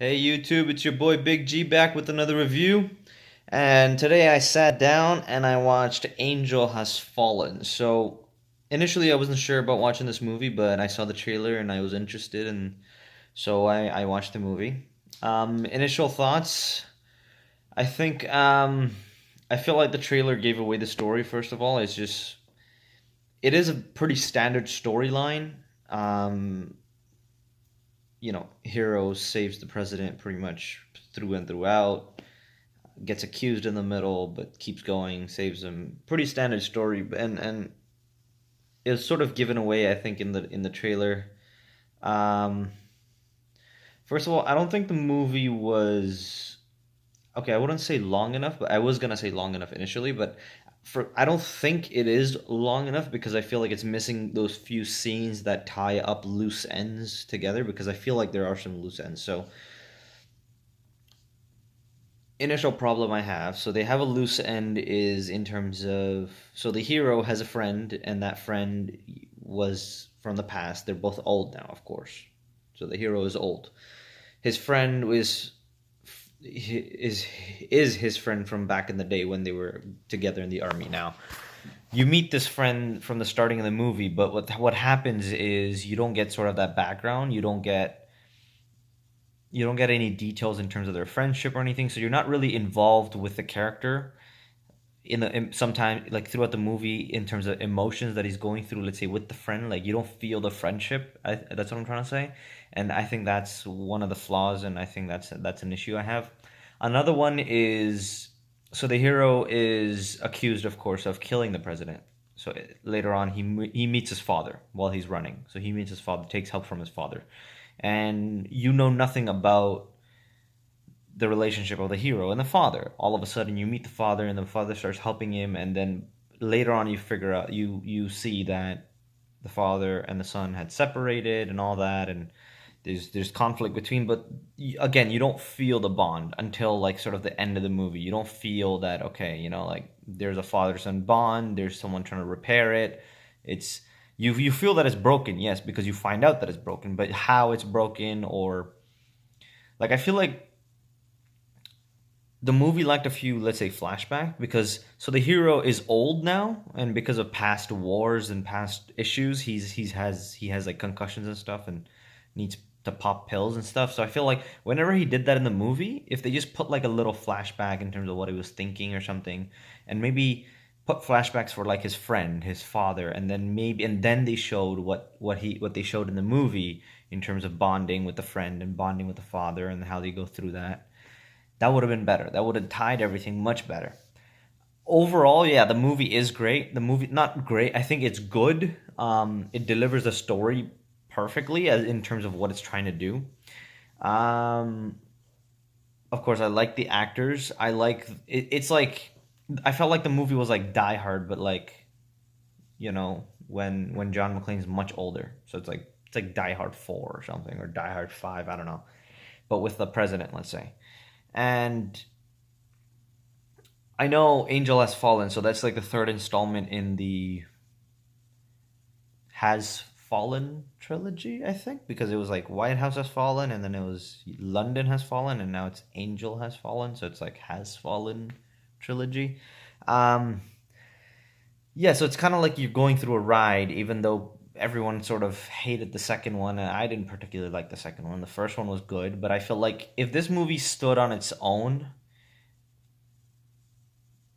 Hey YouTube, it's your boy Big G back with another review. And today I sat down and I watched Angel Has Fallen. So initially I wasn't sure about watching this movie, but I saw the trailer and I was interested, and so I watched the movie. Initial thoughts, I think I feel like the trailer gave away the story. First of all, it is a pretty standard storyline. Um, hero saves the president pretty much through and throughout, gets accused in the middle, but keeps going, saves him. Pretty standard story, and it was sort of given away, I think, in the trailer. Um, First of all, I don't think the movie was okay. I wouldn't say long enough, but I was gonna say long enough initially, but I don't think it is long enough because I feel like it's missing those few scenes that tie up loose ends together, because I feel like there are some loose ends. So initial problem I have. So they have a loose end is in terms of, so the hero has a friend, and that friend was from the past. They're both old now, of course. So the hero is old. His friend is is his friend from back in the day when they were together in the army. Now you meet this friend from the starting of the movie, but what happens is you don't get sort of that background. You don't get any details in terms of their friendship or anything, so you're not really involved with the character sometimes, like throughout the movie, in terms of emotions that he's going through, let's say with the friend. Like you don't feel the friendship. That's what I'm trying to say, and I think that's one of the flaws, and I think that's an issue I have. Another one is, so the hero is accused, of course, of killing the president. So later on, he meets his father while he's running. So he meets his father, takes help from his father, and you know nothing about the relationship of the hero and the father. All of a sudden, you meet the father, and the father starts helping him, and then later on, you figure out, you see that the father and the son had separated and all that, and there's conflict between. But again, you don't feel the bond until like sort of the end of the movie. You don't feel that, okay, like there's a father son bond. There's someone trying to repair it. It's you feel that it's broken, yes, because you find out that it's broken, but how it's broken, or like I feel like the movie lacked a few, let's say, flashback, because so the hero is old now, and because of past wars and past issues, he has like concussions and stuff, and needs to pop pills and stuff. So I feel like whenever he did that in the movie, if they just put like a little flashback in terms of what he was thinking or something, and maybe put flashbacks for like his friend, his father, and then they showed what they showed in the movie in terms of bonding with the friend and bonding with the father and how they go through that. That would have been better. That would have tied everything much better. Overall, yeah, the movie is great. The movie, not great. I think it's good. It delivers the story perfectly in terms of what it's trying to do. Um, of course, I like the actors. I like it. It's like I felt like the movie was like Die Hard, but like when John McClane's much older. So it's like Die Hard 4 or something, or Die Hard 5. I don't know, but with the president, let's say. And I know Angel Has Fallen, so that's like the third installment in the Has Fallen trilogy, I think, because it was like White House Has Fallen, and then it was London Has Fallen, and now it's Angel Has Fallen, so it's like Has Fallen trilogy. Um, yeah, so it's kind of like you're going through a ride, even though everyone sort of hated the second one, and I didn't particularly like the second one. The first one was good, but I feel like if this movie stood on its own,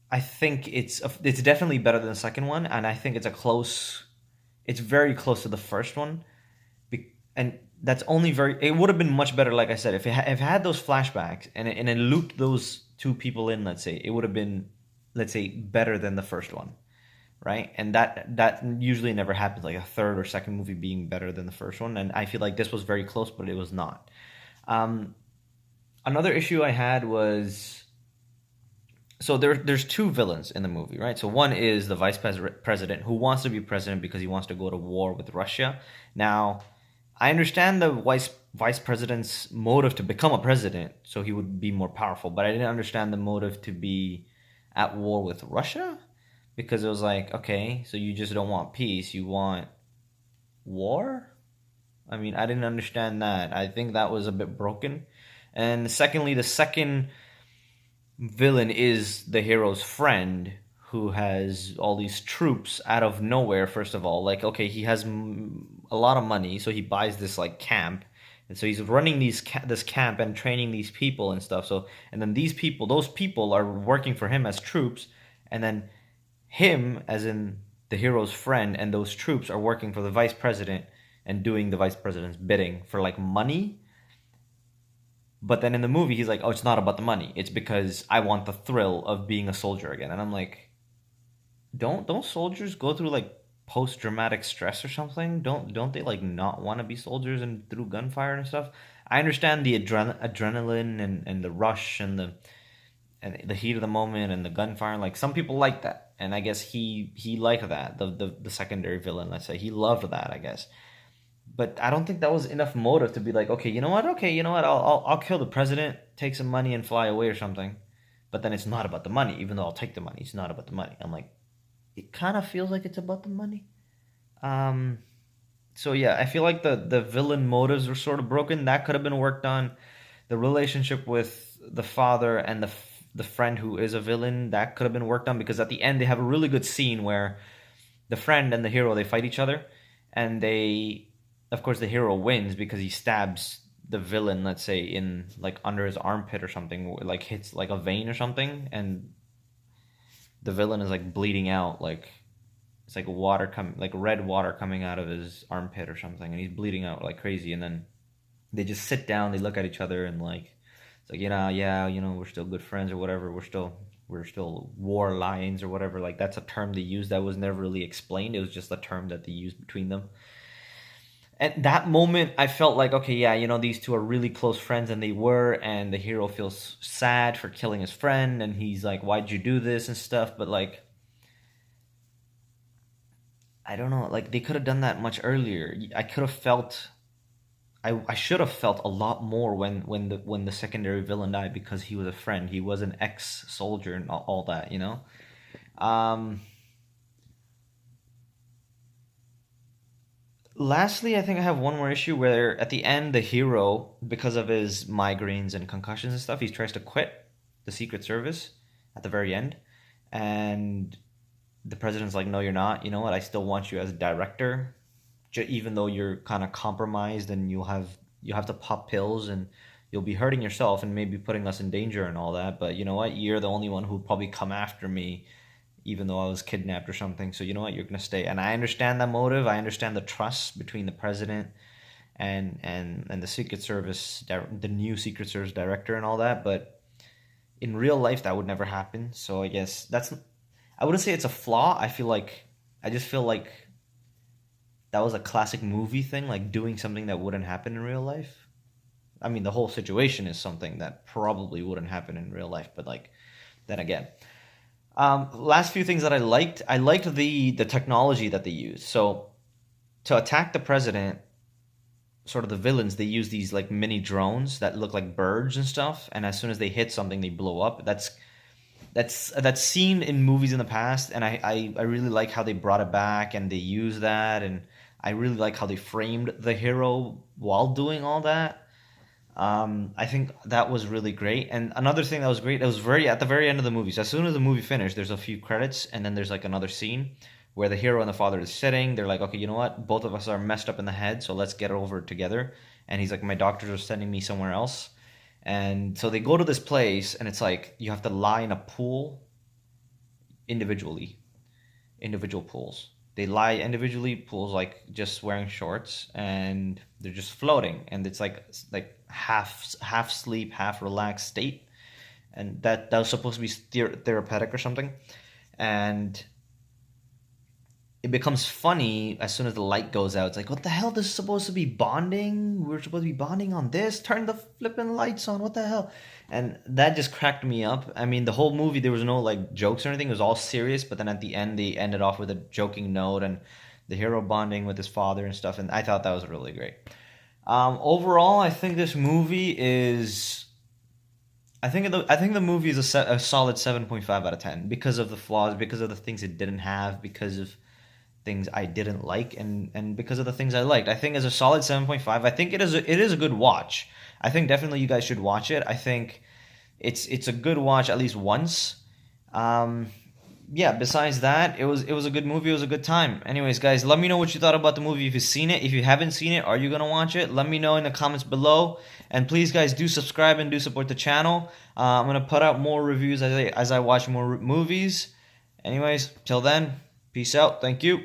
I think it's definitely better than the second one, and I think it's very close to the first one. And that's only very. It would have been much better, like I said, if it had those flashbacks, and it looped those two people in. Let's say it would have been, let's say, better than the first one, right? And that usually never happens, like a third or second movie being better than the first one. And I feel like this was very close, but it was not. Um, Another issue I had was, so there's two villains in the movie, right? So one is the president who wants to be president because he wants to go to war with Russia. Now, I understand the vice president's motive to become a president, so he would be more powerful, but I didn't understand the motive to be at war with Russia, because it was like, okay, so you just don't want peace, you want war? I mean, I didn't understand that. I think that was a bit broken. And secondly, the second villain is the hero's friend who has all these troops out of nowhere. First of all, like, okay, he has a lot of money, so he buys this like camp, and so he's running this camp and training these people and stuff. So, and then those people are working for him as troops, and then him, as in the hero's friend, and those troops are working for the vice president and doing the vice president's bidding for like money. But then in the movie, he's like, "Oh, it's not about the money. It's because I want the thrill of being a soldier again." And I'm like, "Don't soldiers go through like post traumatic stress or something? Don't they like not want to be soldiers and through gunfire and stuff?" I understand the adrenaline and the rush and the heat of the moment and the gunfire. Like some people like that, and I guess he liked that. The secondary villain, let's say, he loved that, I guess. But I don't think that was enough motive to be like, okay, you know what? Okay, you know what? I'll kill the president, take some money, and fly away or something. But then it's not about the money, even though I'll take the money. It's not about the money. I'm like, it kind of feels like it's about the money. Um, so yeah, I feel like the villain motives were sort of broken. That could have been worked on. The relationship with the father and the friend who is a villain, that could have been worked on, because at the end they have a really good scene where the friend and the hero, they fight each other, and they, of course, the hero wins because he stabs the villain, let's say, in like under his armpit or something, like hits like a vein or something, and the villain is like bleeding out, like it's like like red water coming out of his armpit or something, and he's bleeding out like crazy. And then they just sit down, they look at each other, and like it's like, yeah, we're still good friends or whatever. We're still war lions or whatever. Like that's a term they use that was never really explained. It was just a term that they used between them. At that moment, I felt like, okay, yeah, these two are really close friends, and they were, and the hero feels sad for killing his friend, and he's like, why'd you do this and stuff. But like, I don't know, like they could have done that much earlier. I could have felt, I should have felt a lot more when the secondary villain died, because he was a friend, he was an ex soldier and all that. Um, Lastly, I think I have one more issue where at the end, the hero, because of his migraines and concussions and stuff, he tries to quit the Secret Service at the very end. And the president's like, no, you're not. You know what? I still want you as a director, even though you're kind of compromised and you have to pop pills and you'll be hurting yourself and maybe putting us in danger and all that. But you know what? You're the only one who'll probably come after me, even though I was kidnapped or something. So you know what? You're gonna stay. And I understand that motive. I understand the trust between the president and the Secret Service, the new Secret Service director, and all that. But in real life, that would never happen. So I guess I wouldn't say it's a flaw. I just feel like that was a classic movie thing, like doing something that wouldn't happen in real life. I mean, the whole situation is something that probably wouldn't happen in real life, but like, then again. Last few things that I liked the technology that they used. So to attack the president, sort of the villains, they use these like mini drones that look like birds and stuff, and as soon as they hit something, they blow up. That's seen in movies in the past, and I really like how they brought it back and they use that, and I really like how they framed the hero while doing all that. I think that was really great. And another thing that was great, it was very at the very end of the movie. So as soon as the movie finished, there's a few credits, and then there's like another scene where the hero and the father is sitting. They're like, okay, you know what? Both of us are messed up in the head, so let's get over it together. And he's like, my doctors are sending me somewhere else. And so they go to this place, and it's like you have to lie in a pool individually, individual pools. They lie individually, pools like just wearing shorts, and they're just floating, and it's like half sleep, half relaxed state, and that was supposed to be therapeutic or something, and it becomes funny as soon as the light goes out. It's like, what the hell? This is supposed to be bonding. We're supposed to be bonding on this. Turn the flipping lights on. What the hell? And that just cracked me up. I mean, the whole movie, there was no like jokes or anything. It was all serious. But then at the end, they ended off with a joking note and the hero bonding with his father and stuff. And I thought that was really great. Overall, I think this movie is. I think the movie is a solid 7.5 out of 10 because of the flaws, because of the things it didn't have, because of things I didn't like, and because of the things I liked. I think as a solid 7.5, I think it is a good watch. I think definitely you guys should watch it. I think it's a good watch at least once. Um, yeah, besides that, it was a good movie. It was a good time. Anyways, guys, let me know what you thought about the movie. If you've seen it, if you haven't seen it, are you gonna watch it? Let me know in the comments below. And please, guys, do subscribe and do support the channel. I'm gonna put out more reviews as I watch more movies. Anyways, till then, peace out. Thank you.